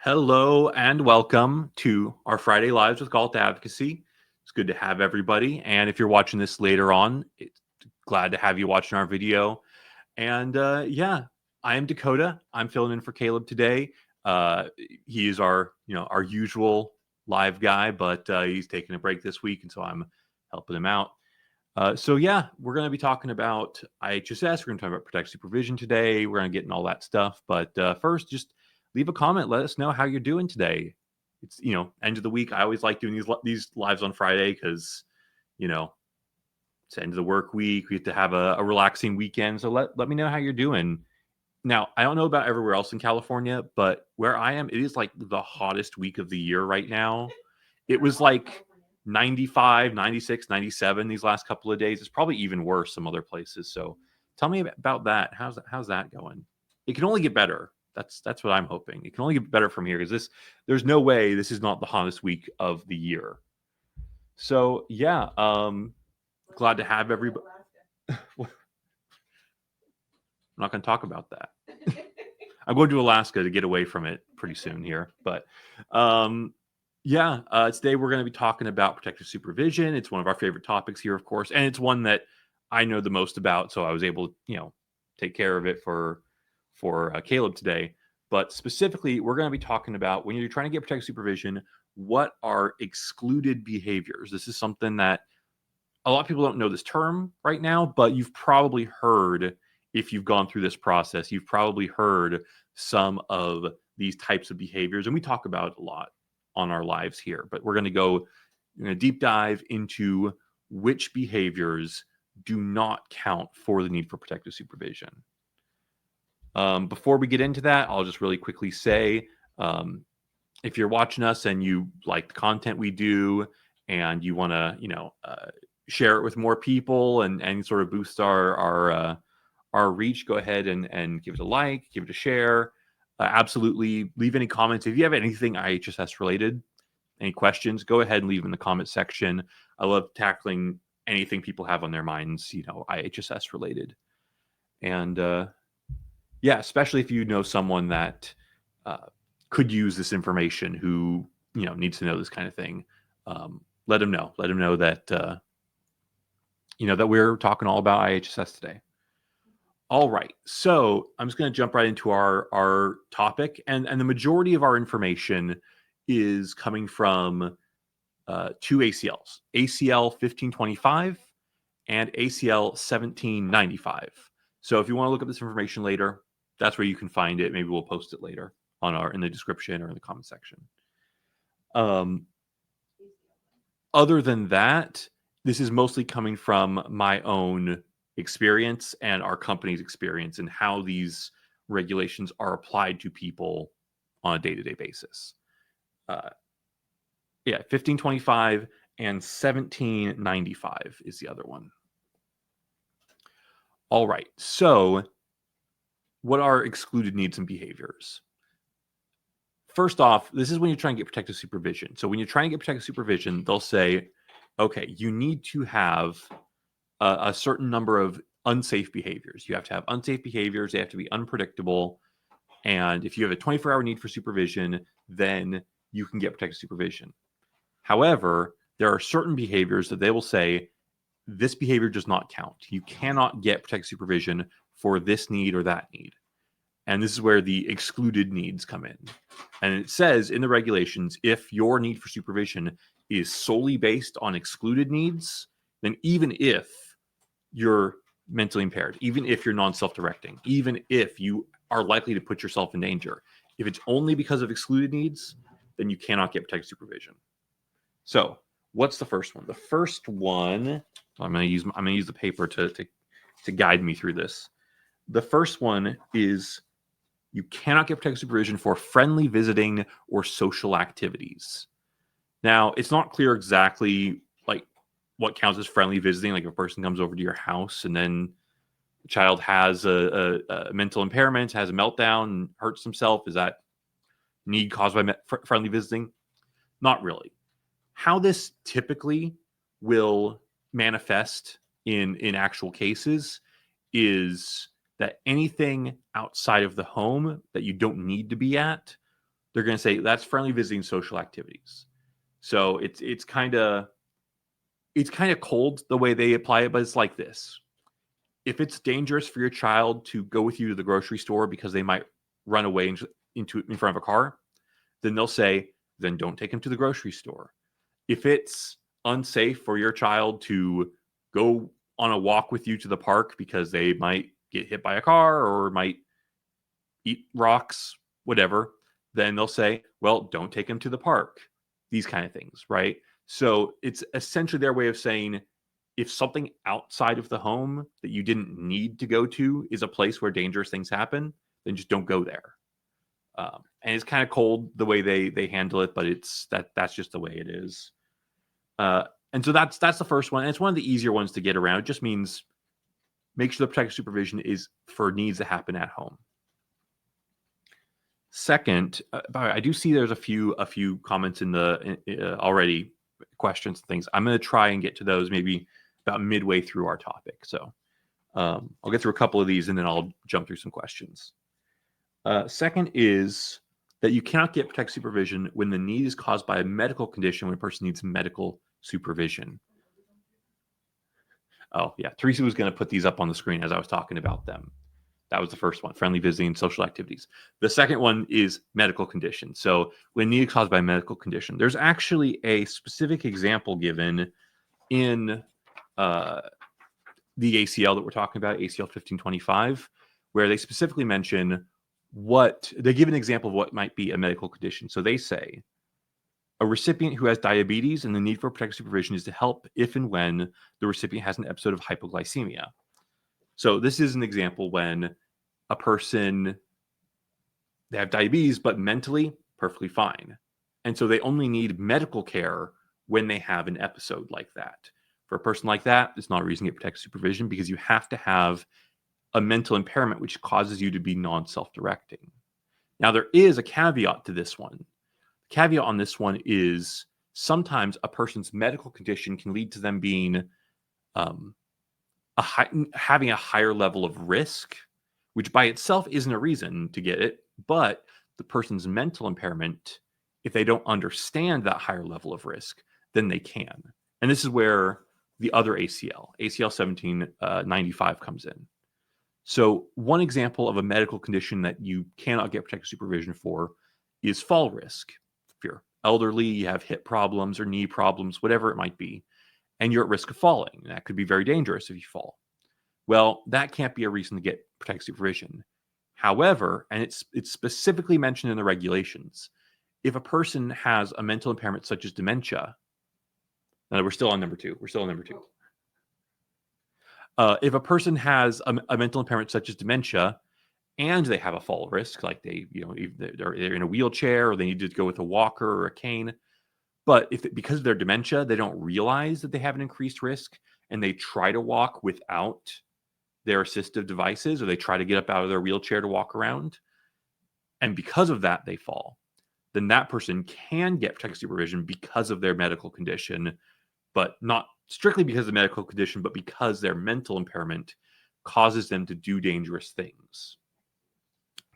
Hello and welcome to our Friday Lives with Advocacy. It's good to have everybody. And if you're watching this later on, it's glad to have you watching our video. And I am Dakota. I'm filling in for Caleb today. He is our usual live guy, but he's taking a break this week, and so I'm helping him out. We're going to be talking about IHSS. We're going to talk about protective supervision today. We're going to get in all that stuff. But first, just leave a comment. Let us know how you're doing today. It's, end of the week. I always like doing these lives on Friday because, it's the end of the work week. We have to have a relaxing weekend. So let me know how you're doing. Now, I don't know about everywhere else in California, but where I am, it is like the hottest week of the year right now. It was like 95, 96, 97 these last couple of days. It's probably even worse some other places. So tell me about that. How's that going? It can only get better. That's what I'm hoping. It can only get better from here because there's no way this is not the hottest week of the year. So glad to have everybody. I'm not going to talk about that. I'm going to Alaska to get away from it pretty soon here. But today we're going to be talking about protective supervision. It's one of our favorite topics here, of course, and it's one that I know the most about. So I was able to, take care of it for Caleb today. But specifically, we're going to be talking about when you're trying to get protective supervision, what are excluded behaviors? This is something that a lot of people don't know this term right now, but you've probably heard, if you've gone through this process, you've probably heard some of these types of behaviors. And we talk about it a lot on our lives here, but we're going to go deep dive into which behaviors do not count for the need for protective supervision. Before we get into that, I'll just really quickly say, if you're watching us and you like the content we do and you want to, share it with more people and sort of boost our reach, go ahead and give it a like, give it a share. Absolutely. Leave any comments. If you have anything IHSS related, any questions, go ahead and leave them in the comment section. I love tackling anything people have on their minds, IHSS related. And especially if you know someone that could use this information who, needs to know this kind of thing. Let them know. Let them know that, that we're talking all about IHSS today. All right. So I'm just going to jump right into our topic. And the majority of our information is coming from two ACLs, ACL 1525 and ACL 1795. So if you want to look up this information later, that's where you can find it. Maybe we'll post it later in the description or in the comment section. Other than that, this is mostly coming from my own experience and our company's experience and how these regulations are applied to people on a day-to-day basis. 1525 and 1795 is the other one. All right. So what are excluded needs and behaviors? First off, this is when you're trying to get protective supervision. So when you're trying to get protective supervision, they'll say, okay, you need to have a certain number of unsafe behaviors. You have to have unsafe behaviors. They have to be unpredictable. And if you have a 24-hour need for supervision, then you can get protective supervision. However, there are certain behaviors that they will say, this behavior does not count. You cannot get protective supervision for this need or that need. And this is where the excluded needs come in. And it says in the regulations, if your need for supervision is solely based on excluded needs, then even if you're mentally impaired, even if you're non-self-directing, even if you are likely to put yourself in danger, if it's only because of excluded needs, then you cannot get protective supervision. So what's the first one? The first one, I'm going to use the paper to guide me through this. The first one is you cannot get protective supervision for friendly visiting or social activities. Now, it's not clear exactly like what counts as friendly visiting. Like if a person comes over to your house and then the child has a mental impairment, has a meltdown, and hurts himself, is that need caused by friendly visiting? Not really. How this typically will manifest in actual cases is that anything outside of the home that you don't need to be at, they're going to say that's friendly visiting social activities. So it's kind of cold the way they apply it, but it's like this. If it's dangerous for your child to go with you to the grocery store because they might run away in front of a car, then they'll say, then don't take him to the grocery store. If it's unsafe for your child to go on a walk with you to the park because they might get hit by a car or might eat rocks, whatever, then they'll say, well, don't take him to the park. These kind of things, right? So it's essentially their way of saying, if something outside of the home that you didn't need to go to is a place where dangerous things happen, then just don't go there. And it's kind of cold the way they handle it, but that's just the way it is. And so that's the first one. And it's one of the easier ones to get around. It just means make sure the protective supervision is for needs that happen at home. Second, I do see there's a few comments in the already questions and things. I'm going to try and get to those maybe about midway through our topic. So I'll get through a couple of these and then I'll jump through some questions. Second is that you cannot get protective supervision when the need is caused by a medical condition, when a person needs medical supervision. Oh, yeah. Teresa was going to put these up on the screen as I was talking about them. That was the first one, friendly visiting, social activities. The second one is medical condition. So when need is caused by a medical condition, there's actually a specific example given in the ACL that we're talking about, ACL 1525, where they specifically mention they give an example of what might be a medical condition. So they say, a recipient who has diabetes and the need for protective supervision is to help if and when the recipient has an episode of hypoglycemia. So this is an example when a person, they have diabetes, but mentally perfectly fine. And so they only need medical care when they have an episode like that. For a person like that, it's not a reason to get protective supervision because you have to have a mental impairment which causes you to be non-self-directing. Now, there is a caveat to this one. The caveat on this one is sometimes a person's medical condition can lead to them being having a higher level of risk, which by itself isn't a reason to get it, but the person's mental impairment, if they don't understand that higher level of risk, then they can. And this is where the other ACL 1795 comes in. So one example of a medical condition that you cannot get protective supervision for is fall risk. If you're elderly, you have hip problems or knee problems, whatever it might be, and you're at risk of falling. That could be very dangerous if you fall. Well, that can't be a reason to get protective supervision. However, and it's specifically mentioned in the regulations, if a person has a mental impairment such as dementia, now we're still on number two. If a person has a mental impairment such as dementia and they have a fall risk, like they're in a wheelchair or they need to go with a walker or a cane, but because of their dementia, they don't realize that they have an increased risk and they try to walk without their assistive devices, or they try to get up out of their wheelchair to walk around, and because of that, they fall, then that person can get protective supervision because of their medical condition, but not strictly because of the medical condition, but because their mental impairment causes them to do dangerous things.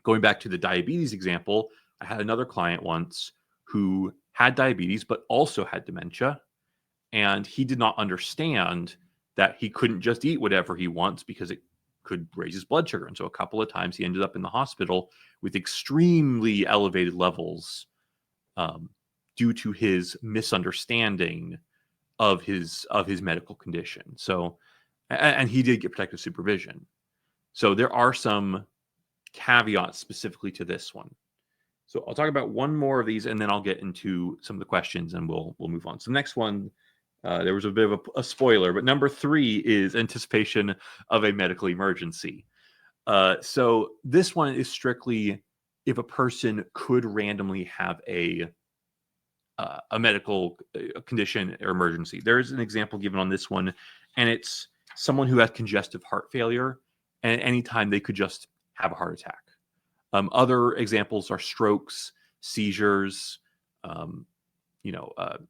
Going back to the diabetes example, I had another client once who had diabetes, but also had dementia. And he did not understand that he couldn't just eat whatever he wants because it could raise his blood sugar. And so a couple of times he ended up in the hospital with extremely elevated levels due to his misunderstanding of his medical condition. So, and he did get protective supervision. So there are some caveats specifically to this one. So I'll talk about one more of these and then I'll get into some of the questions and we'll move on. So the next one, there was a bit of a spoiler, but number 3 is anticipation of a medical emergency. So this one is strictly if a person could randomly have a medical condition or emergency. There is an example given on this one, and it's someone who has congestive heart failure, and at any time they could just have a heart attack. Other examples are strokes, seizures,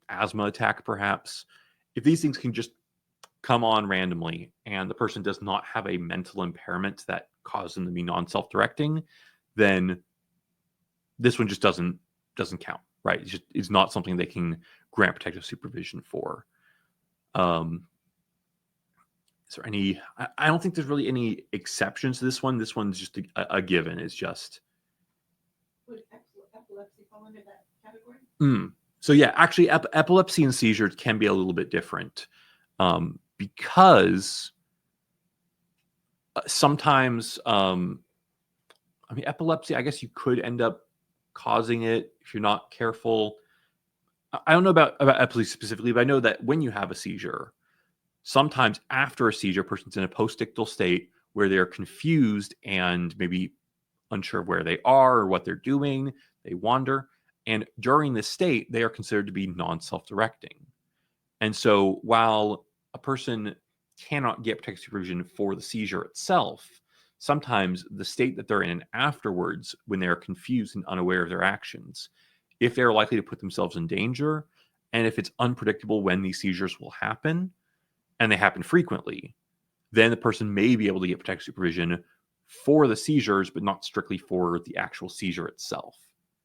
asthma attack, perhaps. If these things can just come on randomly and the person does not have a mental impairment that causes them to be non-self-directing, then this one just doesn't doesn't count, right? It's not something they can grant protective supervision for. Is there any? I don't think there's really any exceptions to this one. This one's just a given. It's just. Would epilepsy fall into that category? So yeah, actually, epilepsy and seizures can be a little bit different, because sometimes, epilepsy, I guess you could end up causing it if you're not careful. I don't know about epilepsy specifically, but I know that when you have a seizure, sometimes after a seizure, a person's in a postictal state where they're confused and maybe unsure of where they are or what they're doing. They wander. And during this state, they are considered to be non-self-directing. And so while a person cannot get protective supervision for the seizure itself, sometimes the state that they're in afterwards, when they're confused and unaware of their actions, if they're likely to put themselves in danger, and if it's unpredictable when these seizures will happen, and they happen frequently, then the person may be able to get protective supervision for the seizures, but not strictly for the actual seizure itself.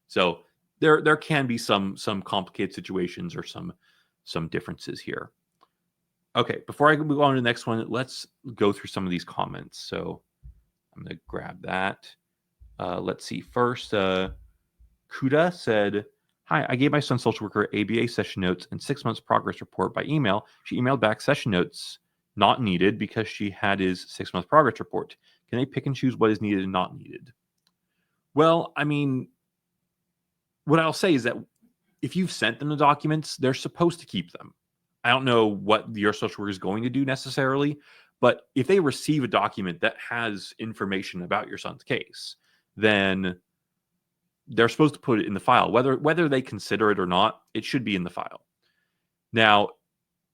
So there can be some complicated situations or some differences here. Okay, before I move on to the next one, let's go through some of these comments. So I'm going to grab that. Let's see. First, Kuda said, "Hi, I gave my son's social worker ABA session notes and 6 months progress report by email. She emailed back session notes not needed because she had his 6 month progress report. Can they pick and choose what is needed and not needed?" Well, what I'll say is that if you've sent them the documents, they're supposed to keep them. I don't know what your social worker is going to do necessarily, but if they receive a document that has information about your son's case, then they're supposed to put it in the file. Whether they consider it or not, it should be in the file. Now,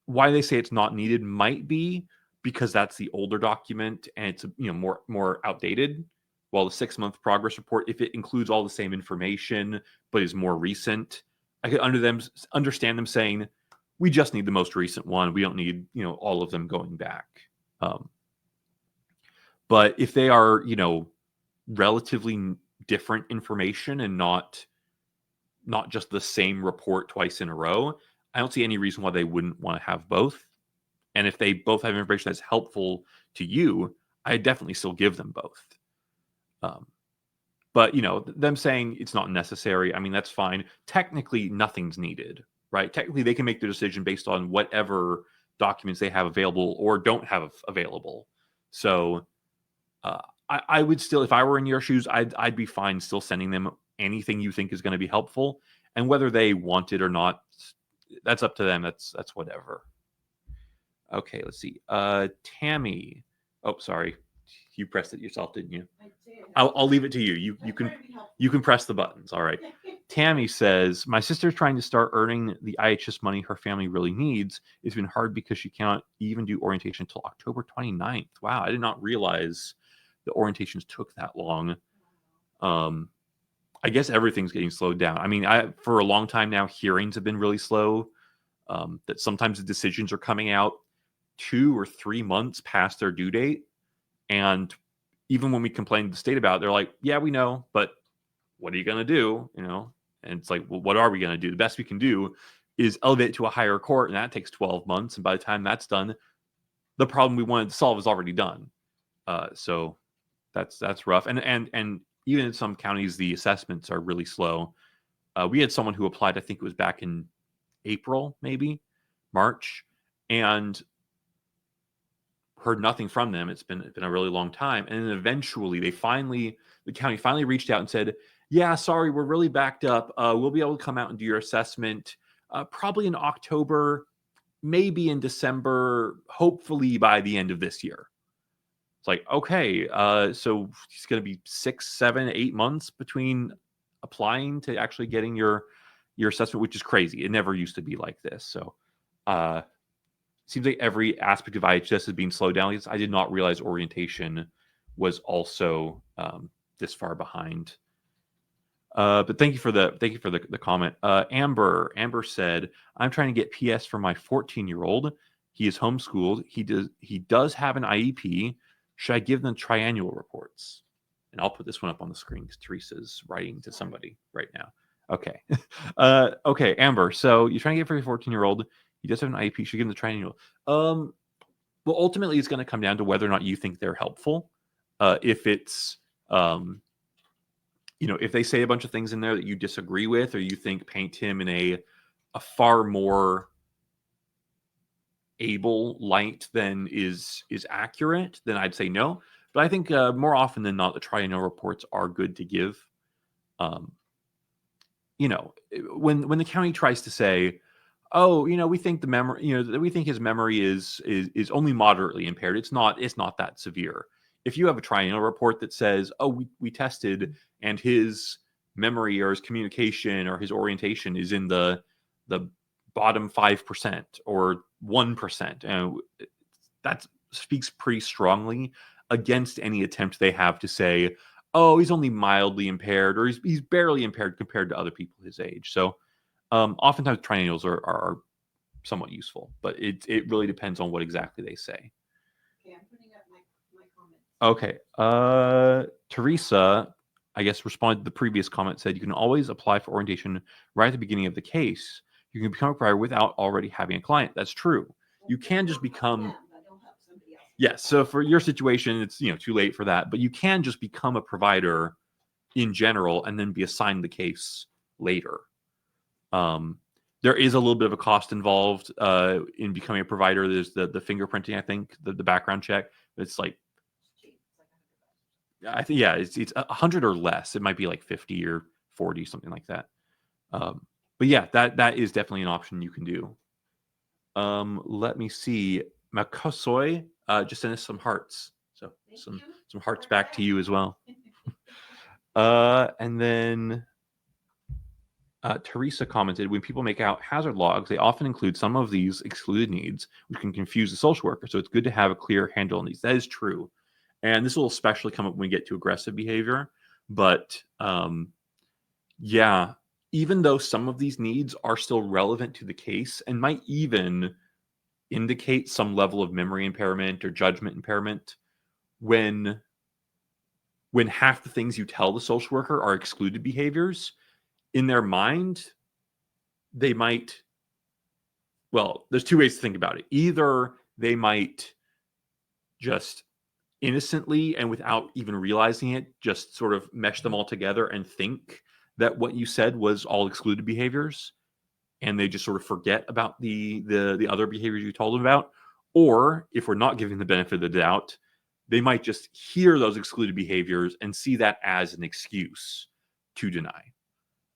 why they say it's not needed might be because that's the older document and it's more outdated. While the 6 month progress report, if it includes all the same information but is more recent, I could understand them saying, we just need the most recent one. We don't need all of them going back. But if they are relatively different information and not just the same report twice in a row, I don't see any reason why they wouldn't want to have both. And if they both have information that's helpful to you, I definitely still give them both. But them saying it's not necessary, that's fine. Technically, nothing's needed, right? Technically, they can make their decision based on whatever documents they have available or don't have available. So I would still, if I were in your shoes, I'd be fine still sending them anything you think is going to be helpful. And whether they want it or not, that's up to them. That's whatever. Okay, let's see. Tammy. Oh, sorry. You pressed it yourself, didn't you? I did. I'll leave it to you. You can press the buttons. All right. Tammy says, my sister's trying to start earning the IHSS money her family really needs. It's been hard because she cannot even do orientation until October 29th. Wow, I did not realize the orientations took that long. I guess everything's getting slowed down. For a long time now, hearings have been really slow. That sometimes the decisions are coming out 2 or 3 months past their due date. And even when we complain to the state about it, they're like, yeah, we know, but what are you going to do? And it's like, well, what are we going to do? The best we can do is elevate it to a higher court. And that takes 12 months. And by the time that's done, the problem we wanted to solve is already done. So that's rough. And even in some counties, the assessments are really slow. We had someone who applied, I think it was back in April, maybe March, and heard nothing from them. It's been a really long time. And then eventually the county finally reached out and said, yeah, sorry, we're really backed up. We'll be able to come out and do your assessment probably in October, maybe in December, hopefully by the end of this year. It's like, okay, so it's going to be 6, 7, 8 months between applying to actually getting your assessment, which is crazy. It never used to be like this. So seems like every aspect of IHSS is being slowed down. I did not realize orientation was also this far behind. But thank you for the comment. Amber said, I'm trying to get PS for my 14-year-old. He is homeschooled. He does have an IEP. Should I give them triannual reports? And I'll put this one up on the screen because Teresa's writing to somebody right now. Okay. Okay, Amber. So you're trying to get for your 14-year-old. He does have an IEP. Should give him the triennial. Well, ultimately, it's going to come down to whether or not you think they're helpful. If it's, if they say a bunch of things in there that you disagree with, or you think paint him in a far more able light than is accurate, then I'd say no. But I think more often than not, the triennial reports are good to give. When the county tries to say, oh, we think the memory, we think his memory is only moderately impaired. It's not that severe. If you have a triennial report that says, oh, we tested and his memory or his communication or his orientation is in the bottom 5% or 1%, and that speaks pretty strongly against any attempt they have to say, oh, he's only mildly impaired or he's barely impaired compared to other people his age. So oftentimes triennials are somewhat useful, but it really depends on what exactly they say. Okay, I'm putting up my comments. Okay. Teresa, I guess, responded to the previous comment, said you can always apply for orientation right at the beginning of the case. You can become a provider without already having a client. That's true. You can just become... Yes, so for your situation, it's too late for that, but you can just become a provider in general and then be assigned the case later. There is a little bit of a cost involved in becoming a provider. There's the fingerprinting, I think, the background check. It's like, I think, yeah, it's 100 or less. It might be like 50 or 40, something like that. But yeah, that is definitely an option you can do. Let me see. Makosoi just sent us some hearts. So some hearts back to you as well. And then Teresa commented, when people make out hazard logs, they often include some of these excluded needs, which can confuse the social worker. So it's good to have a clear handle on these. That is true. And this will especially come up when we get to aggressive behavior. But yeah, even though some of these needs are still relevant to the case and might even indicate some level of memory impairment or judgment impairment, when half the things you tell the social worker are excluded behaviors, in their mind, they might, well, there's two ways to think about it. Either they might just innocently and without even realizing it, just sort of mesh them all together and think that what you said was all excluded behaviors, and they just sort of forget about the other behaviors you told them about. Or if we're not giving the benefit of the doubt, they might just hear those excluded behaviors and see that as an excuse to deny.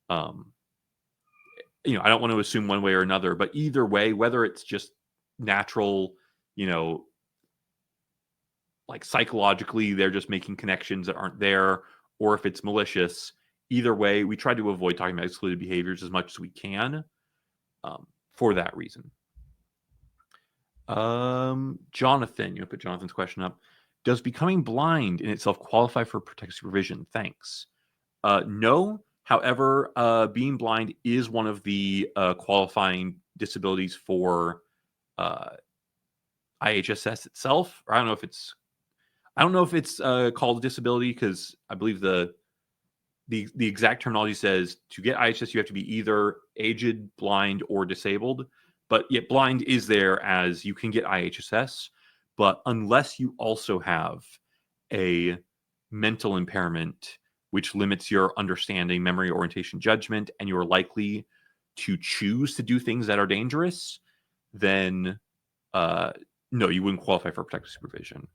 I don't want to assume one way or another, but either way, whether it's just natural, like psychologically, they're just making connections that aren't there, or if it's malicious, either way, we try to avoid talking about excluded behaviors as much as we can for that reason. Jonathan, you want to put Jonathan's question up. Does becoming blind in itself qualify for protective supervision? Thanks. No. However, being blind is one of the qualifying disabilities for IHSS itself. Or I don't know if it's called a disability, because I believe the exact terminology says to get IHSS you have to be either aged, blind, or disabled. But yet blind is there as you can get IHSS. But unless you also have a mental impairment which limits your understanding, memory, orientation, judgment, and you're likely to choose to do things that are dangerous, then no, you wouldn't qualify for protective supervision.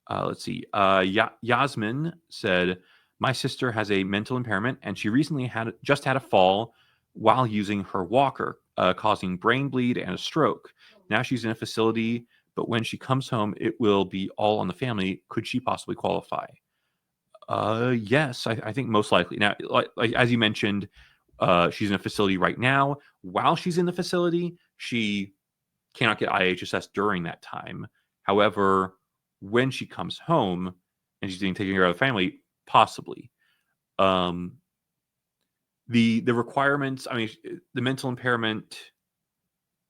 Let's see. Yasmin said, my sister has a mental impairment, and she recently just had a fall while using her walker, causing brain bleed and a stroke. Now she's in a facility, but when she comes home, it will be all on the family. Could she possibly qualify? Yes, I think most likely. Now, like as you mentioned, she's in a facility right now. While she's in the facility, she cannot get IHSS during that time. However, when she comes home and she's being taken care of the family, possibly. The requirements, I mean, the mental impairment,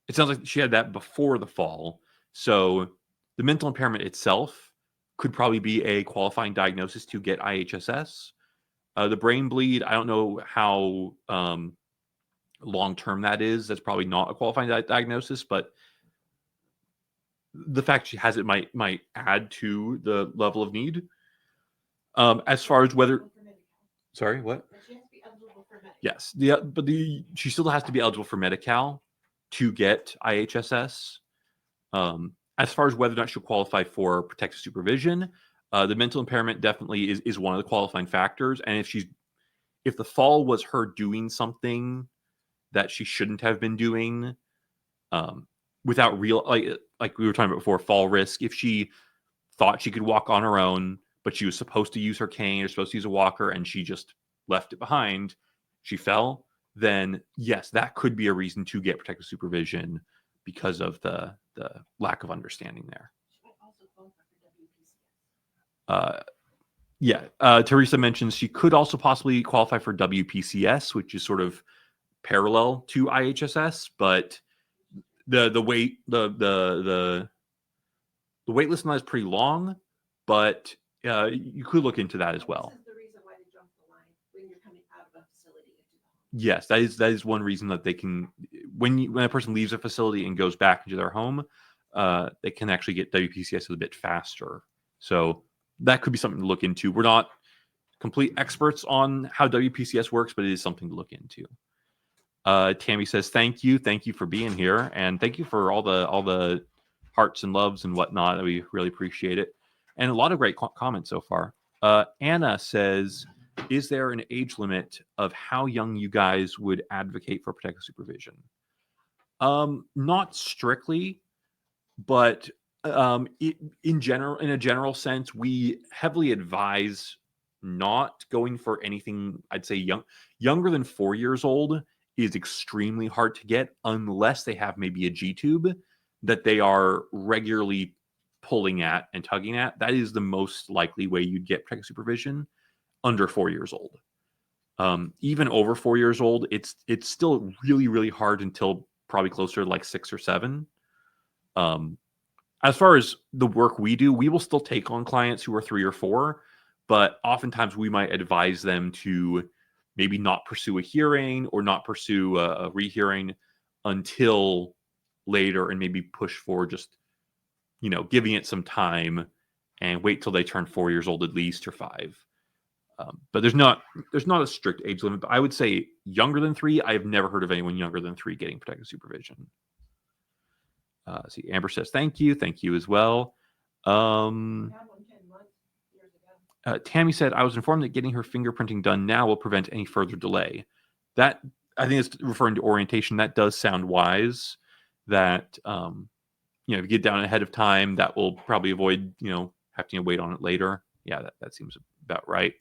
it sounds like she had that before the fall. So the mental impairment itself could probably be a qualifying diagnosis to get IHSS. The brain bleed, I don't know how long-term that is. That's probably not a qualifying diagnosis, but the fact she has it might add to the level of need. As far as whether, sorry, what? She has to be eligible for Medicaid. Yes, but she still has to be eligible for Medi-Cal to get IHSS. As far as whether or not she'll qualify for protective supervision, the mental impairment definitely is one of the qualifying factors. And if the fall was her doing something that she shouldn't have been doing, without real, like we were talking about before, fall risk. If she thought she could walk on her own, but she was supposed to use her cane or supposed to use a walker, and she just left it behind, she fell, then yes, that could be a reason to get protective supervision because of the lack of understanding there. She might also qualify for WPCS. Yeah, Teresa mentions she could also possibly qualify for WPCS, which is sort of parallel to IHSS, but the wait the wait list on that is pretty long, but you could look into that as well. This is the reason why they jump the line when you're coming out of a facility into the home. Yes, that is one reason that they can, when a person leaves a facility and goes back into their home, they can actually get WPCS a bit faster. So that could be something to look into. We're not complete experts on how WPCS works, but it is something to look into. Tammy says, thank you for being here, and thank you for all the hearts and loves and whatnot. We really appreciate it, and a lot of great comments so far. Anna says, is there an age limit of how young you guys would advocate for protective supervision? Not strictly, but in a general sense, we heavily advise not going for anything. I'd say younger than 4 years old is extremely hard to get unless they have maybe a G-tube that they are regularly pulling at and tugging at. That is the most likely way you'd get protective supervision under 4 years old. Even over 4 years old, it's still really, really hard until probably closer to like 6 or 7. As far as the work we do, we will still take on clients who are 3 or 4, but oftentimes we might advise them to maybe not pursue a hearing or not pursue a rehearing until later, and maybe push for just, giving it some time and wait till they turn 4 years old at least, or 5. But there's not a strict age limit. But I would say younger than 3. I've never heard of anyone younger than 3 getting protective supervision. See, Amber says, thank you as well. We had one 10 months years ago. Tammy said, I was informed that getting her fingerprinting done now will prevent any further delay. That, I think it's referring to orientation. That does sound wise, that, if you get down ahead of time, that will probably avoid, having to wait on it later. Yeah, that seems about right.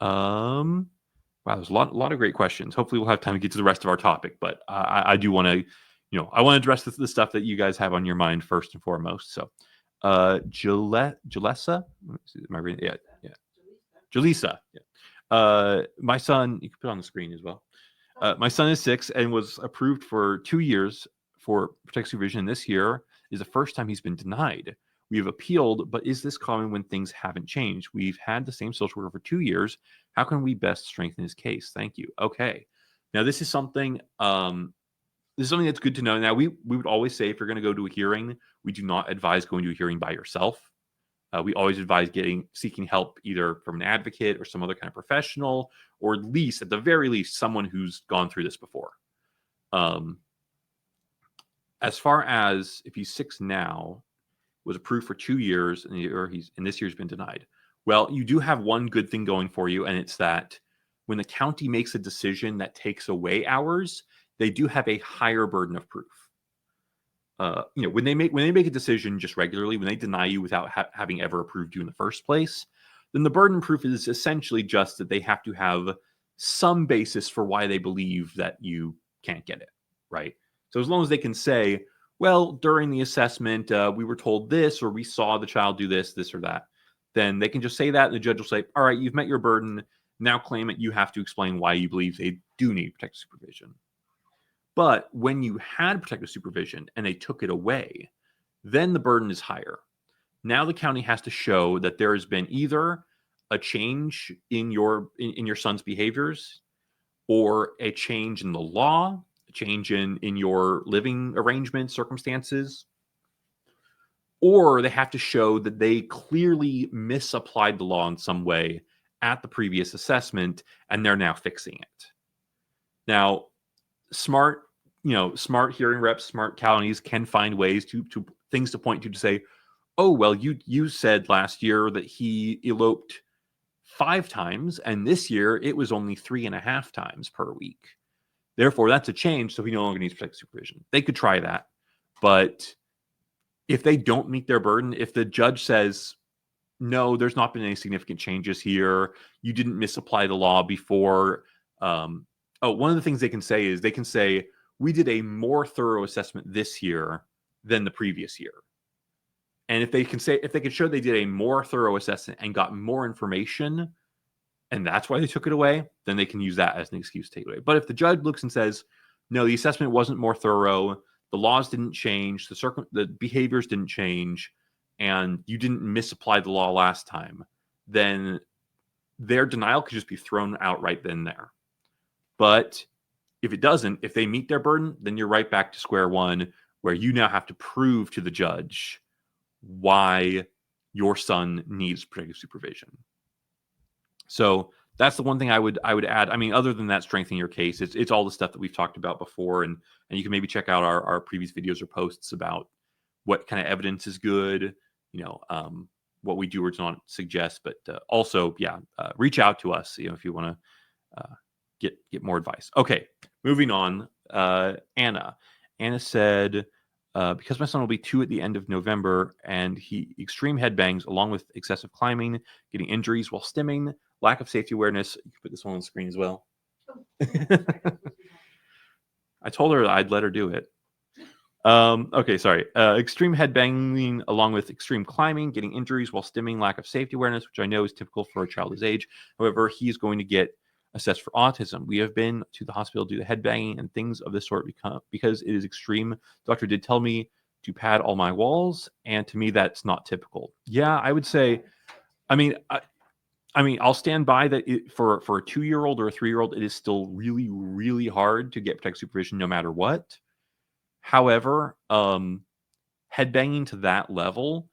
Wow, there's a lot of great questions. Hopefully we'll have time to get to the rest of our topic, but I do want to, I want to address the stuff that you guys have on your mind first and foremost. So, Jalessa, am I reading? Yeah. Jalisa. Yeah. My son, you can put it on the screen as well. My son is 6 and was approved for 2 years for protective supervision. This year is the first time he's been denied. We have appealed, but is this common when things haven't changed? We've had the same social worker for 2 years. How can we best strengthen his case? Thank you. Okay. Now this is something that's good to know. Now we would always say, if you're going to go to a hearing, we do not advise going to a hearing by yourself. We always advise seeking help either from an advocate or some other kind of professional, or at the very least, someone who's gone through this before. As far as if he's 6 now, was approved for 2 years, and this year's been denied. Well, you do have one good thing going for you, and it's that when the county makes a decision that takes away hours, they do have a higher burden of proof. When they make a decision just regularly, when they deny you without having ever approved you in the first place, then the burden of proof is essentially just that they have to have some basis for why they believe that you can't get it, right? So as long as they can say, well, during the assessment, we were told this, or we saw the child do this or that, then they can just say that, and the judge will say, all right, you've met your burden. Now claim it. You have to explain why you believe they do need protective supervision. But when you had protective supervision and they took it away, then the burden is higher. Now the county has to show that there has been either a change in your son's behaviors, or a change in the law, a change in your living arrangement circumstances, or they have to show that they clearly misapplied the law in some way at the previous assessment and they're now fixing it. Now, smart hearing reps, smart counties can find ways to things to point to say, oh, well, you said last year that he eloped 5 times, and this year it was only 3.5 times per week. Therefore, that's a change, so he no longer needs protective supervision. They could try that, but if they don't meet their burden, if the judge says, no, there's not been any significant changes here, you didn't misapply the law before. One of the things they can say is we did a more thorough assessment this year than the previous year. And if they can show they did a more thorough assessment and got more information, and that's why they took it away, then they can use that as an excuse to take it away. But if the judge looks and says, no, the assessment wasn't more thorough, the laws didn't change, the behaviors didn't change, and you didn't misapply the law last time, then their denial could just be thrown out right then and there. But if it doesn't, if they meet their burden, then you're right back to square one, where you now have to prove to the judge why your son needs protective supervision. So that's the one thing I would add. I mean, other than that, strengthening your case, it's all the stuff that we've talked about before, and you can maybe check out our previous videos or posts about what kind of evidence is good, what we do or do not suggest. But also, reach out to us, if you want to get more advice. Okay, moving on. Anna said, because my son will be 2 at the end of November, and he extreme headbangs along with excessive climbing, getting injuries while stimming, lack of safety awareness. You can put this one on the screen as well. I told her I'd let her do it. Okay, sorry. Extreme headbanging along with extreme climbing, getting injuries while stimming, lack of safety awareness, which I know is typical for a child his age. However, he's going to get assessed for autism. We have been to the hospital to do the headbanging and things of this sort because it is extreme. The doctor did tell me to pad all my walls, and to me, that's not typical. Yeah, I would say, I'll stand by that for a 2-year-old or a 3-year-old, it is still really, really hard to get protective supervision no matter what. However, headbanging to that level,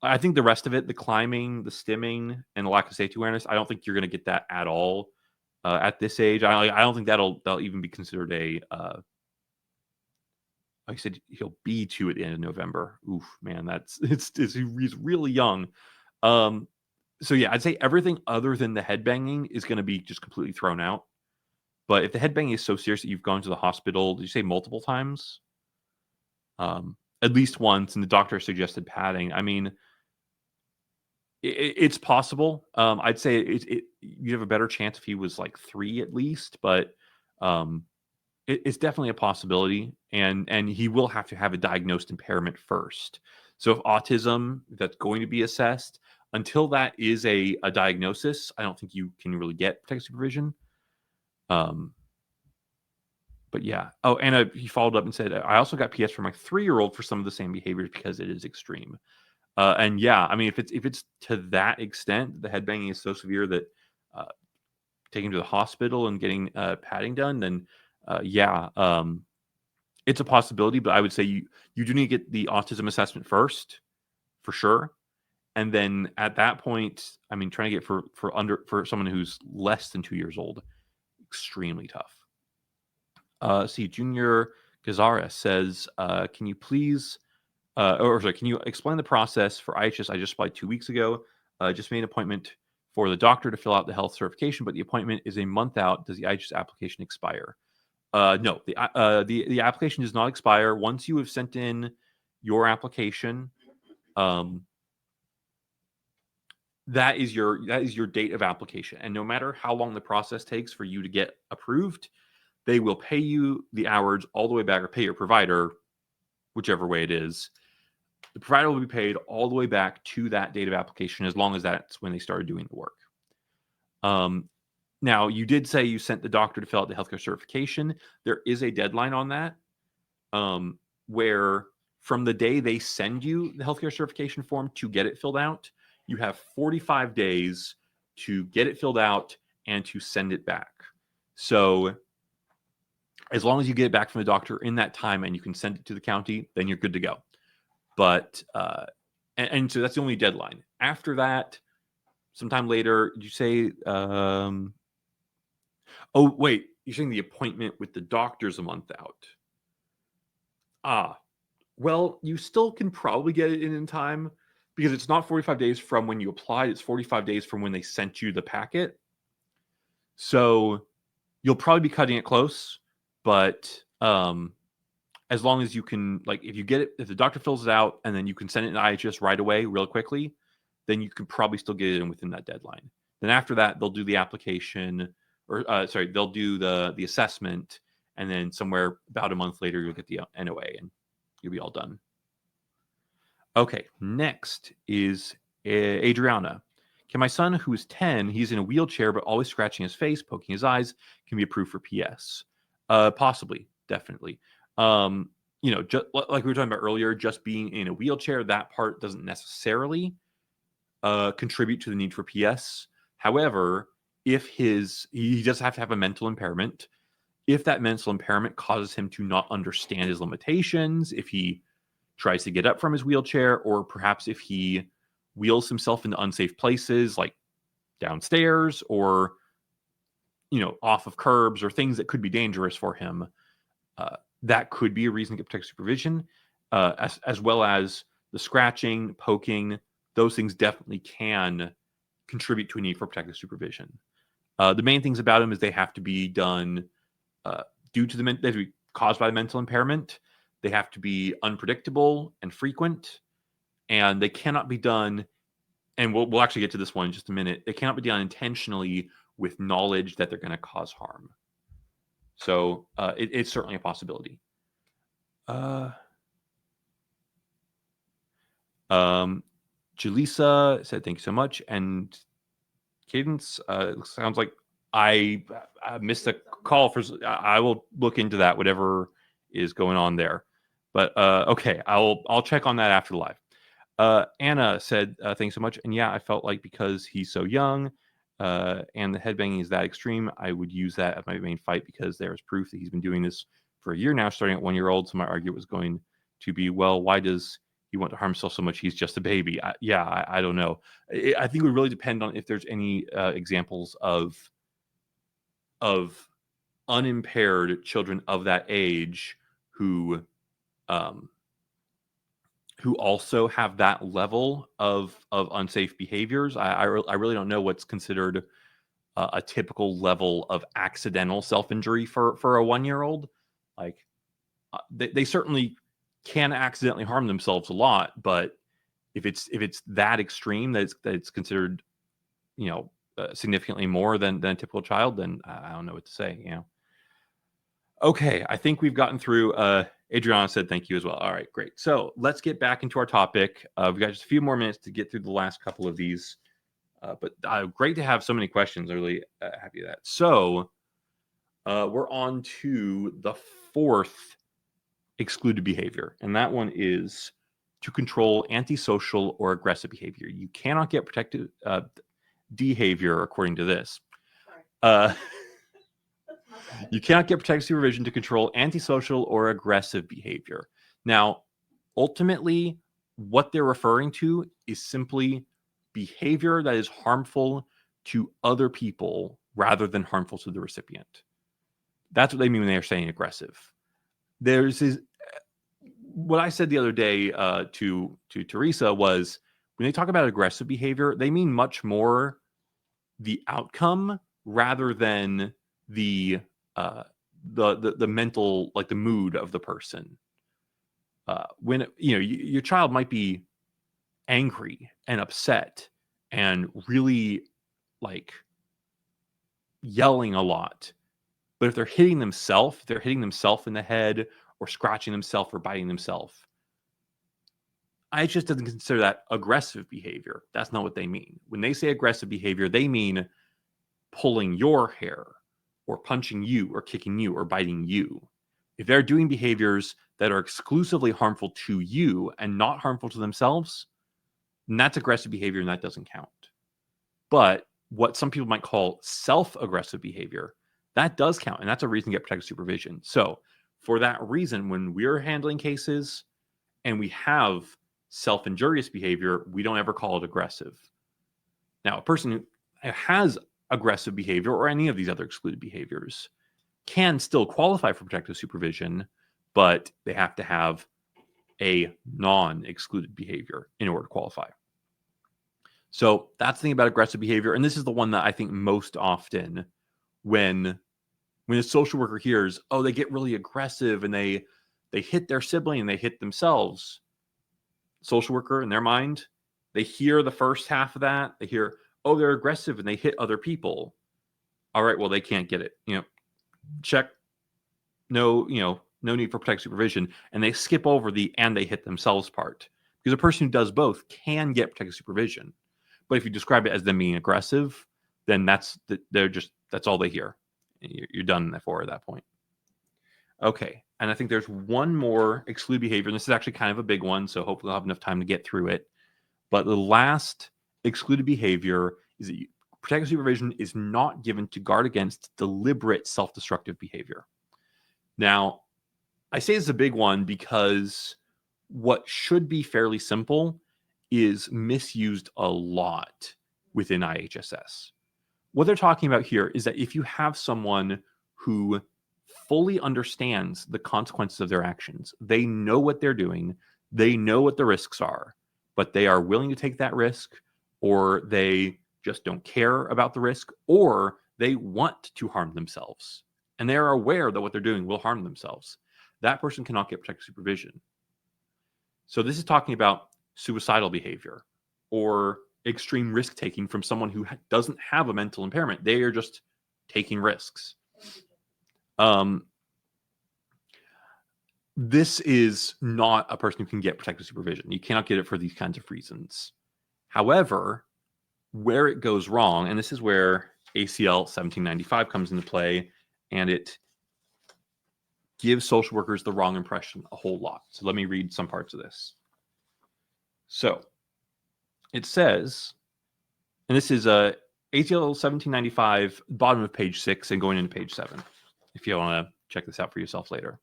I think the rest of it, the climbing, the stimming, and the lack of safety awareness, I don't think you're going to get that at all at this age. I don't think that'll even be considered a. Like I said, he'll be 2 at the end of November. Oof, man, he's really young. So yeah, I'd say everything other than the headbanging is going to be just completely thrown out. But if the headbanging is so serious that you've gone to the hospital, did you say multiple times? At least once, and the doctor suggested padding. I mean, it's possible. I'd say you'd have a better chance if he was like 3 at least, but it's definitely a possibility, and he will have to have a diagnosed impairment first. So if autism, that's going to be assessed. Until that is a diagnosis, I don't think you can really get protective supervision. But yeah. Oh, and he followed up and said, I also got PS for my 3-year-old for some of the same behaviors because it is extreme. And yeah, I mean, if it's to that extent, the headbanging is so severe that taking him to the hospital and getting padding done, then it's a possibility. But I would say you do need to get the autism assessment first, for sure. And then at that point, I mean, trying to get for someone who's less than 2 years old, extremely tough. Junior Gazara says, can you please, can you explain the process for IHSS? I just applied 2 weeks ago. Just made an appointment for the doctor to fill out the health certification, but the appointment is a month out. Does the IHSS application expire? No, the application does not expire. Once you have sent in your application, that is your date of application. And no matter how long the process takes for you to get approved, they will pay you the hours all the way back, or pay your provider, whichever way it is. The provider will be paid all the way back to that date of application, as long as that's when they started doing the work. Now, you did say you sent the doctor to fill out the healthcare certification. There is a deadline on that, where from the day they send you the healthcare certification form to get it filled out, you have 45 days to get it filled out and to send it back. So as long as you get it back from the doctor in that time and you can send it to the county, then you're good to go. But and so that's the only deadline. After that, sometime later, did you say oh wait, you're saying the appointment with the doctor's a month out. Well, you still can probably get it in time because it's not 45 days from when you applied, it's 45 days from when they sent you the packet. So you'll probably be cutting it close, but as long as you can, like, if you get it, if the doctor fills it out and then you can send it to IHSS right away, real quickly, then you can probably still get it in within that deadline. Then after that, they'll do the application, or they'll do the assessment, and then somewhere about a month later, you'll get the NOA and you'll be all done. Okay, next is Adriana. Can my son, who is 10, he's in a wheelchair but always scratching his face, poking his eyes, can be approved for PS? Possibly, definitely. Just like we were talking about earlier, just being in a wheelchair, that part doesn't necessarily contribute to the need for PS. However, if he does have to have a mental impairment. If that mental impairment causes him to not understand his limitations, if he tries to get up from his wheelchair, or perhaps if he wheels himself into unsafe places like downstairs or off of curbs or things that could be dangerous for him, that could be a reason to get protective supervision, as well as the scratching, poking. Those things definitely can contribute to a need for protective supervision. The main things about them is they have to be done due to they have to be caused by the mental impairment. They have to be unpredictable and frequent, and they cannot be done. And we'll actually get to this one in just a minute. They cannot be done intentionally with knowledge that they're going to cause harm. So it's certainly a possibility. Julissa said, thank you so much. And Cadence, sounds like I missed a call for. I will look into that, whatever is going on there. But okay, I'll check on that after the live. Anna said, thanks so much. And yeah, I felt like because he's so young and the headbanging is that extreme, I would use that as my main fight because there is proof that he's been doing this for a year now, starting at 1 year old. So my argument was going to be, well, why does he want to harm himself so much? He's just a baby. I don't know. I think it would really depend on if there's any examples of unimpaired children of that age who also have that level of unsafe behaviors. I really don't know what's considered a typical level of accidental self-injury for a 1 year old. Like they certainly can accidentally harm themselves a lot, but if it's that extreme that it's considered, significantly more than a typical child, then I don't know what to say. Okay, I think we've gotten through. Adriana said thank you as well. All right, great. So let's get back into our topic. We've got just a few more minutes to get through the last couple of these, but great to have so many questions. Really happy with that. So we're on to the fourth excluded behavior, and that one is to control antisocial or aggressive behavior. You cannot get protected behavior according to this. You cannot get protective supervision to control antisocial or aggressive behavior. Now, ultimately, what they're referring to is simply behavior that is harmful to other people rather than harmful to the recipient. That's what they mean when they are saying aggressive. There's what I said the other day to Teresa was when they talk about aggressive behavior, they mean much more the outcome rather than the mental, like the mood of the person. When your child might be angry and upset and really like yelling a lot, but if they're hitting themselves in the head or scratching themselves or biting themselves, I just doesn't consider that aggressive behavior. That's not what they mean. When they say aggressive behavior, they mean pulling your hair or punching you or kicking you or biting you. If they're doing behaviors that are exclusively harmful to you and not harmful to themselves, then that's aggressive behavior and that doesn't count. But what some people might call self-aggressive behavior, that does count. And that's a reason to get protective supervision. So for that reason, when we're handling cases and we have self-injurious behavior, we don't ever call it aggressive. Now, a person who has aggressive behavior or any of these other excluded behaviors can still qualify for protective supervision, but they have to have a non-excluded behavior in order to qualify. So that's the thing about aggressive behavior. And this is the one that I think most often when a social worker hears, oh, they get really aggressive and they hit their sibling and they hit themselves. Social worker, in their mind, they hear the first half of that. They hear, oh, they're aggressive and they hit other people. All right, well, they can't get it. Check. No need for protective supervision. And they skip over the and they hit themselves part. Because a person who does both can get protective supervision. But if you describe it as them being aggressive, then that's all they hear. You're done for at that point. Okay, and I think there's one more excluded behavior, and this is actually kind of a big one, so hopefully I'll have enough time to get through it. But the last excluded behavior is that protective supervision is not given to guard against deliberate self-destructive behavior. Now, I say it's a big one because what should be fairly simple is misused a lot within IHSS. What they're talking about here is that if you have someone who fully understands the consequences of their actions, they know what they're doing, they know what the risks are, but they are willing to take that risk, or they just don't care about the risk, or they want to harm themselves, and they are aware that what they're doing will harm themselves, that person cannot get protective supervision. So this is talking about suicidal behavior or extreme risk taking from someone who doesn't have a mental impairment. They are just taking risks. This is not a person who can get protective supervision. You cannot get it for these kinds of reasons. However, where it goes wrong, and this is where ACL 1795 comes into play, and it gives social workers the wrong impression a whole lot. So let me read some parts of this. So it says, and this is ACL 1795, bottom of page 6 and going into page 7, if you want to check this out for yourself later.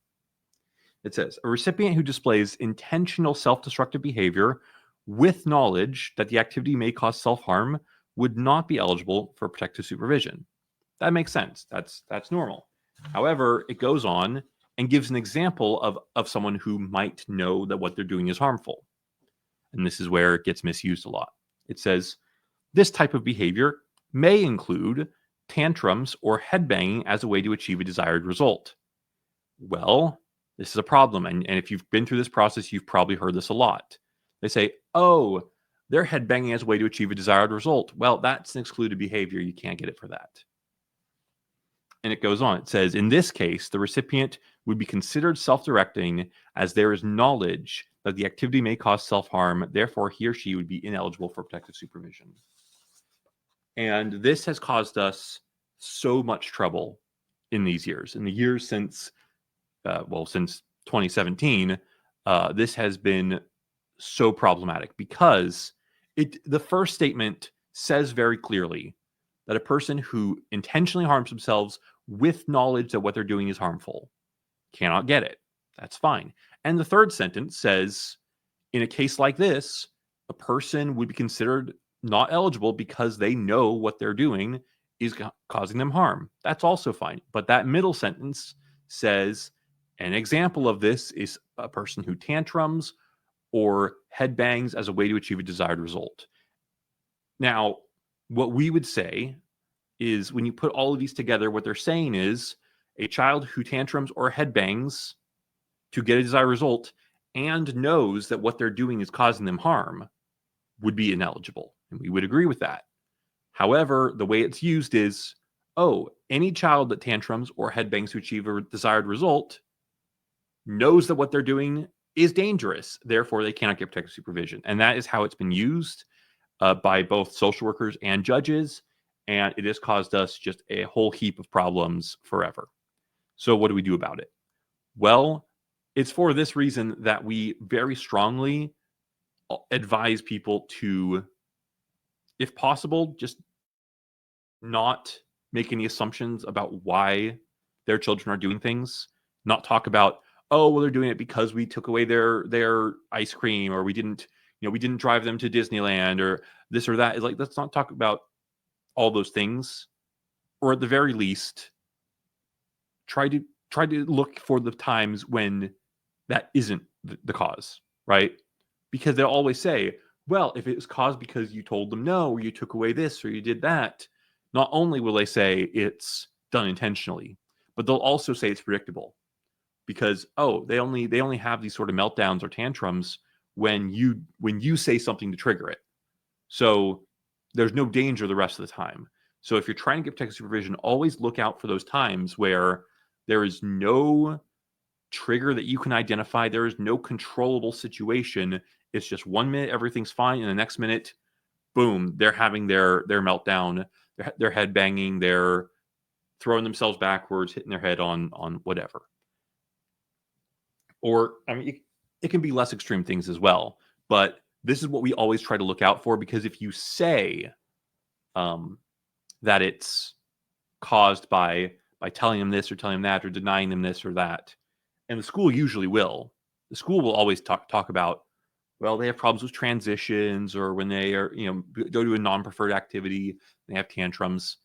It says, a recipient who displays intentional self-destructive behavior with knowledge that the activity may cause self-harm would not be eligible for protective supervision. That makes sense. That's normal. However, it goes on and gives an example of someone who might know that what they're doing is harmful. And this is where it gets misused a lot. It says, this type of behavior may include tantrums or headbanging as a way to achieve a desired result. Well, this is a problem. And if you've been through this process, you've probably heard this a lot. They say, oh, they're headbanging as a way to achieve a desired result. Well, that's an excluded behavior. You can't get it for that. And it goes on. It says, in this case, the recipient would be considered self-directing as there is knowledge that the activity may cause self-harm. Therefore, he or she would be ineligible for protective supervision. And this has caused us so much trouble in these years. In the years since 2017, this has been so problematic because the first statement says very clearly that a person who intentionally harms themselves with knowledge that what they're doing is harmful cannot get it. That's fine. And the third sentence says, in a case like this, a person would be considered not eligible because they know what they're doing is causing them harm. That's also fine. But that middle sentence says, an example of this is a person who tantrums or headbangs as a way to achieve a desired result. Now, what we would say is when you put all of these together, what they're saying is a child who tantrums or headbangs to get a desired result and knows that what they're doing is causing them harm would be ineligible. And we would agree with that. However, the way it's used is, oh, any child that tantrums or headbangs to achieve a desired result knows that what they're doing is dangerous. Therefore, they cannot get protective supervision. And that is how it's been used by both social workers and judges. And it has caused us just a whole heap of problems forever. So what do we do about it? Well, it's for this reason that we very strongly advise people to, if possible, just not make any assumptions about why their children are doing things, not talk about, oh, well, they're doing it because we took away their ice cream, or we didn't drive them to Disneyland, or this or that. Is like, let's not talk about all those things, or at the very least, try to look for the times when that isn't the cause, right? Because they'll always say, well, if it was caused because you told them no, or you took away this, or you did that, not only will they say it's done intentionally, but they'll also say it's predictable, because they only have these sort of meltdowns or tantrums when you say something to trigger it. So there's no danger the rest of the time. So if you're trying to get protective supervision, always look out for those times where there is no trigger that you can identify. There is no controllable situation. It's just 1 minute everything's fine, and the next minute, boom, they're having their meltdown. They're head banging. They're throwing themselves backwards, hitting their head on whatever. Or, I mean, it can be less extreme things as well. But this is what we always try to look out for, because if you say that it's caused by telling them this or telling them that, or denying them this or that, and the school usually will. The school will always talk about, well, they have problems with transitions, or when they are, go to a non-preferred activity, they have tantrums.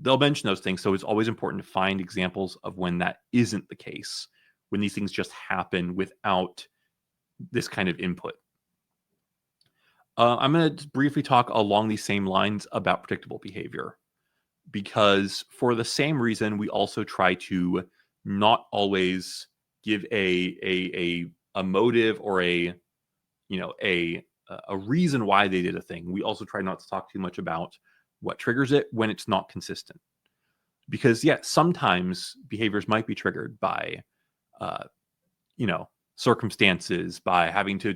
They'll mention those things. So it's always important to find examples of when that isn't the case, when these things just happen without this kind of input. I'm going to briefly talk along these same lines about predictable behavior, because for the same reason, we also try to not always give a motive or a reason why they did a thing. We also try not to talk too much about what triggers it when it's not consistent, because sometimes behaviors might be triggered by circumstances, by having to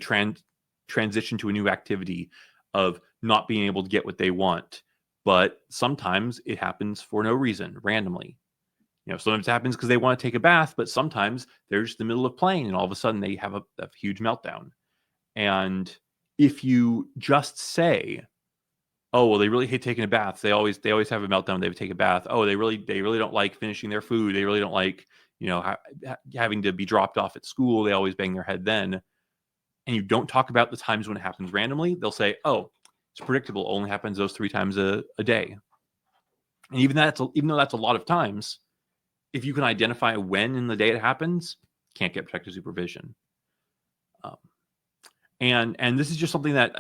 transition to a new activity, of not being able to get what they want. But sometimes it happens for no reason, randomly. Sometimes it happens because they want to take a bath, but sometimes they're just in the middle of playing and all of a sudden they have a huge meltdown. And if you just say, oh, well, they really hate taking a bath, they always have a meltdown, they take a bath. Oh, they really don't like finishing their food. They really don't like, having to be dropped off at school. They always bang their head then. And you don't talk about the times when it happens randomly. They'll say, oh, it's predictable. It only happens those 3 times a day. And even though that's a lot of times, if you can identify when in the day it happens, can't get protective supervision. And this is just something that,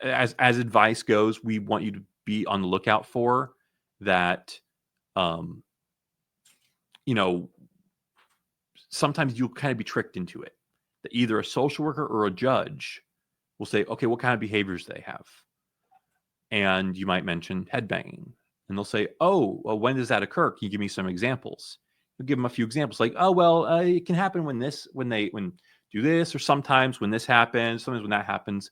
as advice goes, we want you to be on the lookout for that. Sometimes you'll kind of be tricked into it, that either a social worker or a judge will say, okay, what kind of behaviors do they have? And you might mention headbanging. And they'll say, oh, well, when does that occur? Can you give me some examples? You'll give them a few examples, like, oh, well, it can happen when do this, or sometimes when this happens, sometimes when that happens.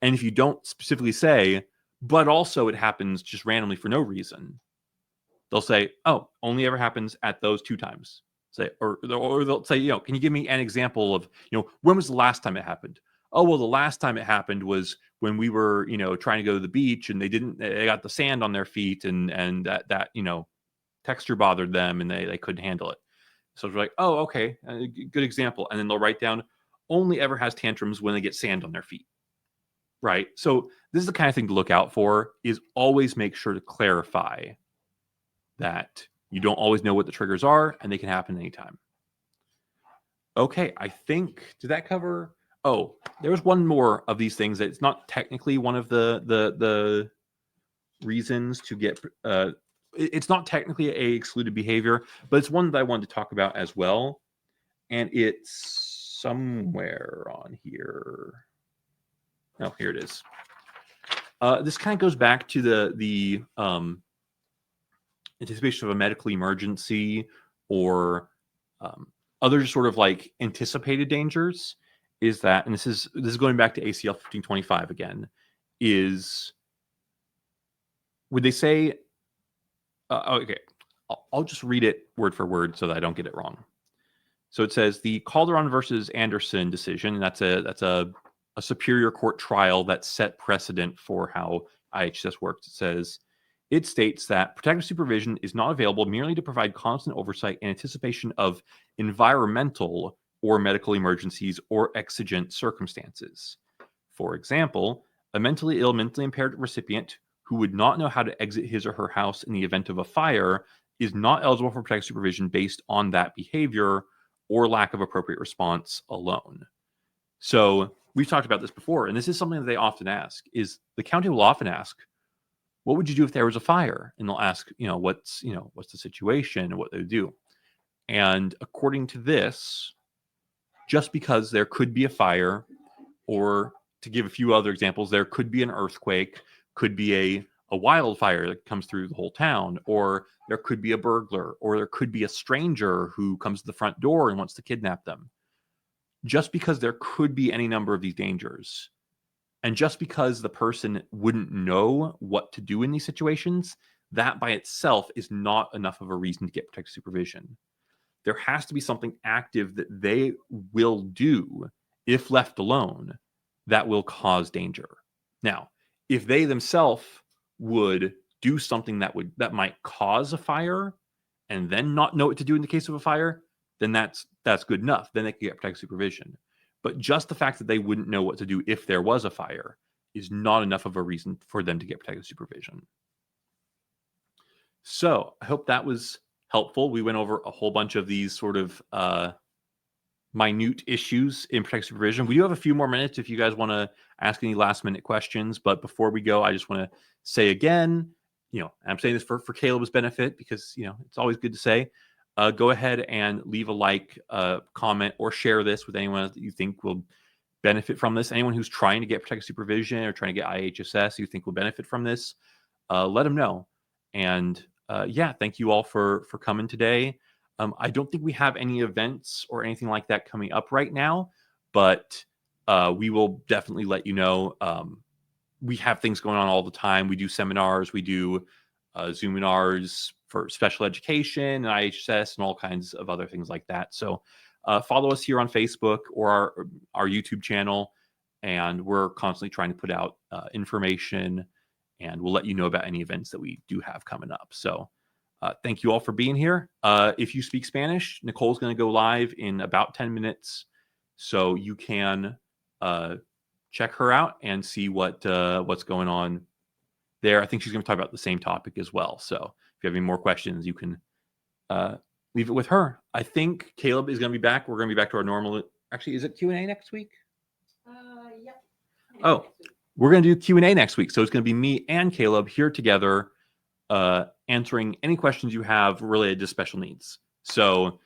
And if you don't specifically say, but also it happens just randomly for no reason, they'll say, oh, only ever happens at those 2 times. Say, or they'll say, can you give me an example of, when was the last time it happened? Oh, well, the last time it happened was when we were, trying to go to the beach, and they got the sand on their feet, and that texture bothered them, and they couldn't handle it. So it's like, oh, okay, good example. And then they'll write down, only ever has tantrums when they get sand on their feet. Right. So this is the kind of thing to look out for, is always make sure to clarify that you don't always know what the triggers are, and they can happen anytime. Okay, I think, did that cover? Oh, there was one more of these things that it's not technically one of the reasons to get, it's not technically a excluded behavior, but it's one that I wanted to talk about as well. And it's somewhere on here. Oh, here it is. This kind of goes back to the anticipation of a medical emergency, or other sort of like anticipated dangers. Is that, and this is going back to ACL 1525 again, is would they say, okay, I'll just read it word for word so that I don't get it wrong. So it says, the Calderon versus Anderson decision, and that's a superior court trial that set precedent for how IHSS works. It says, it states that protective supervision is not available merely to provide constant oversight in anticipation of environmental or medical emergencies or exigent circumstances. For example, a mentally ill, mentally impaired recipient who would not know how to exit his or her house in the event of a fire is not eligible for protective supervision based on that behavior or lack of appropriate response alone. So we've talked about this before, and this is something that they often ask, is the county will often ask, what would you do if there was a fire? And they'll ask, what's the situation and what they would do. And according to this, just because there could be a fire, or to give a few other examples, there could be an earthquake, could be a wildfire that comes through the whole town, or there could be a burglar, or there could be a stranger who comes to the front door and wants to kidnap them. Just because there could be any number of these dangers, and just because the person wouldn't know what to do in these situations, that by itself is not enough of a reason to get protective supervision. There has to be something active that they will do if left alone that will cause danger. Now, if they themselves would do something that might cause a fire and then not know what to do in the case of a fire, then that's good enough. Then they can get protective supervision. But just the fact that they wouldn't know what to do if there was a fire is not enough of a reason for them to get protective supervision. So I hope that was helpful. We went over a whole bunch of these sort of minute issues in protective supervision. We do have a few more minutes if you guys want to ask any last minute questions. But before we go, I just want to say again, I'm saying this for Caleb's benefit because, it's always good to say, go ahead and leave a like, comment, or share this with anyone that you think will benefit from this. Anyone who's trying to get protective supervision or trying to get IHSS you think will benefit from this, let them know. And thank you all for coming today. I don't think we have any events or anything like that coming up right now, but we will definitely let you know. We have things going on all the time. We do seminars, we do Zoominars for special education and IHSS and all kinds of other things like that. So follow us here on Facebook or our YouTube channel, and we're constantly trying to put out information, and we'll let you know about any events that we do have coming up. So thank you all for being here. If you speak Spanish, Nicole's going to go live in about 10 minutes, so you can check her out and see what's going on there. I think she's going to talk about the same topic as well. So if you have any more questions, you can leave it with her. I think Caleb is going to be back. We're going to be back to our normal. Actually, is it Q&A next week? Yep. Oh, we're going to do Q&A next week. So it's going to be me and Caleb here together answering any questions you have related to special needs. So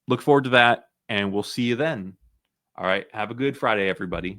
look forward to that, and we'll see you then. All right. Have a good Friday, everybody.